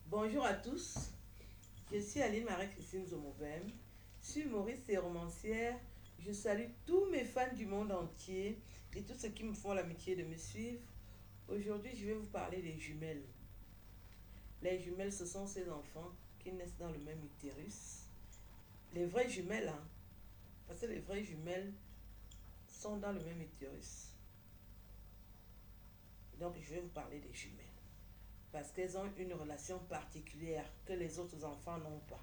Bonjour à tous, je suis Aline Marie-Christine Zomobem, je suis humoriste et romancière. Je salue tous mes fans du monde entier et tous ceux qui me font l'amitié de me suivre. Aujourd'hui, je vais vous parler des jumelles. Les jumelles, ce sont ces enfants qui naissent dans le même utérus. Les vraies jumelles, hein, parce que les vraies jumelles sont dans le même utérus. Donc, je vais vous parler des jumelles. Parce qu'elles ont une relation particulière que les autres enfants n'ont pas.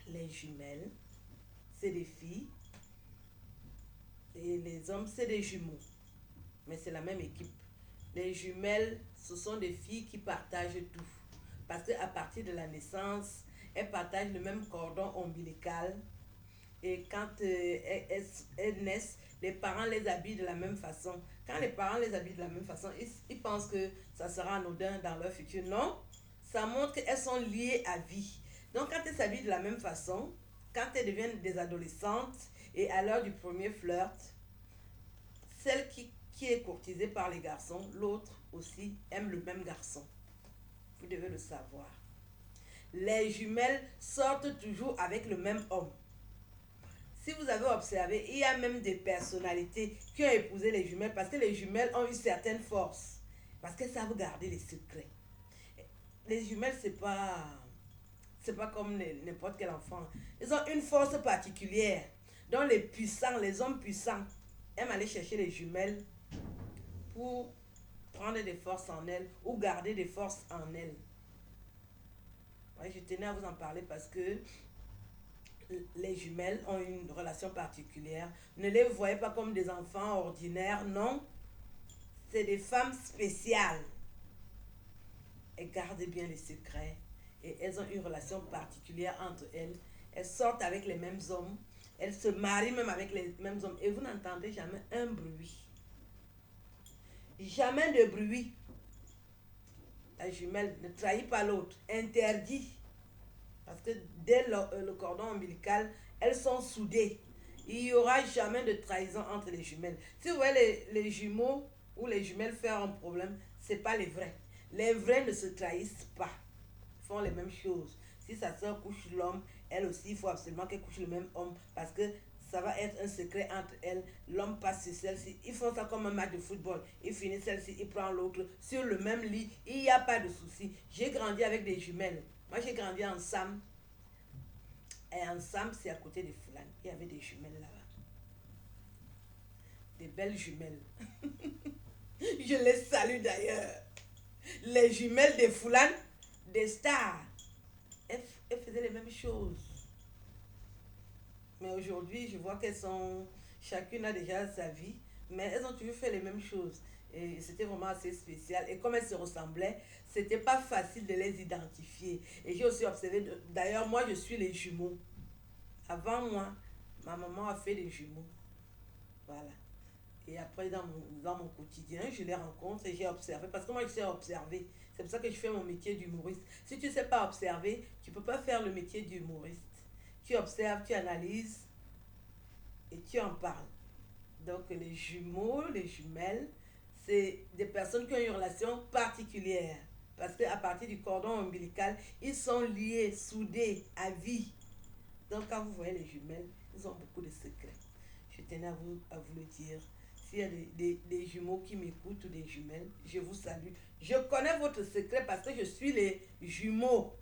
Les jumelles, c'est des filles et les hommes, c'est des jumeaux. Mais c'est la même équipe. Les jumelles, ce sont des filles qui partagent tout. Parce qu'à partir de la naissance, elles partagent le même cordon ombilical. Et quand elles naissent, les parents les habillent de la même façon. Quand les parents les habillent de la même façon, ils pensent que ça sera anodin dans leur futur. Non, ça montre qu'elles sont liées à vie. Donc quand elles s'habillent de la même façon, quand elles deviennent des adolescentes et à l'heure du premier flirt, celle qui est courtisée par les garçons, l'autre aussi aime le même garçon. Vous devez le savoir. Les jumelles sortent toujours avec le même homme. Si vous avez observé, il y a même des personnalités qui ont épousé les jumelles parce que les jumelles ont une certaine force. Parce qu'elles savent garder les secrets. Les jumelles, c'est pas comme n'importe quel enfant. Ils ont une force particulière. Donc les puissants, les hommes puissants, aiment aller chercher les jumelles pour prendre des forces en elles ou garder des forces en elles. Ouais, je tenais à vous en parler parce que les jumelles ont une relation particulière. Ne les voyez pas comme des enfants ordinaires, non. C'est des femmes spéciales. Elles gardent bien les secrets et elles ont une relation particulière entre elles. Elles sortent avec les mêmes hommes. Elles se marient même avec les mêmes hommes. Et vous n'entendez jamais un bruit. Jamais de bruit. La jumelle ne trahit pas l'autre. Interdit. Parce que dès le cordon ombilical, elles sont soudées. Il n'y aura jamais de trahison entre les jumelles. Si vous voyez les jumeaux ou les jumelles faire un problème, ce n'est pas les vrais. Les vrais ne se trahissent pas. Ils font les mêmes choses. Si sa soeur couche l'homme, elle aussi, il faut absolument qu'elle couche le même homme parce que ça va être un secret entre elles. L'homme passe sur celle-ci. Ils font ça comme un match de football. Il finit celle-ci, il prend l'autre sur le même lit. Il n'y a pas de souci. J'ai grandi avec des jumelles. Moi, j'ai grandi en Sam. Et en Sam, c'est à côté de Fulane. Il y avait des jumelles là-bas. Des belles jumelles. Je les salue d'ailleurs. Les jumelles de Fulane, des stars. Elles faisaient les mêmes choses. Mais aujourd'hui, je vois qu'elles sont... Chacune a déjà sa vie. Mais elles ont toujours fait les mêmes choses. Et c'était vraiment assez spécial. Et comme elles se ressemblaient, c'était pas facile de les identifier. Et j'ai aussi observé... D'ailleurs, moi, je suis les jumeaux. Avant moi, ma maman a fait des jumeaux. Voilà. Et après, dans mon quotidien, je les rencontre et j'ai observé. Parce que moi, je sais observer. C'est pour ça que je fais mon métier d'humoriste. Si tu ne sais pas observer, tu ne peux pas faire le métier d'humoriste. Tu observes, tu analyses et tu en parles. Donc, les jumeaux, les jumelles, c'est des personnes qui ont une relation particulière. Parce qu'à partir du cordon ombilical, ils sont liés, soudés, à vie. Donc, quand vous voyez les jumelles, ils ont beaucoup de secrets. Je tenais à vous le dire. S'il y a des jumeaux qui m'écoutent ou des jumelles, je vous salue. Je connais votre secret parce que je suis les jumeaux.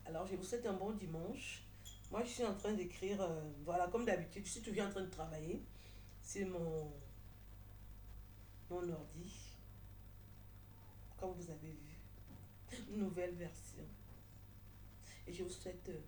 Alors, je vous souhaite un bon dimanche. Moi, je suis en train d'écrire, voilà, comme d'habitude, je suis toujours en train de travailler sur mon ordi, comme vous avez vu. Une nouvelle version. Et je vous souhaite une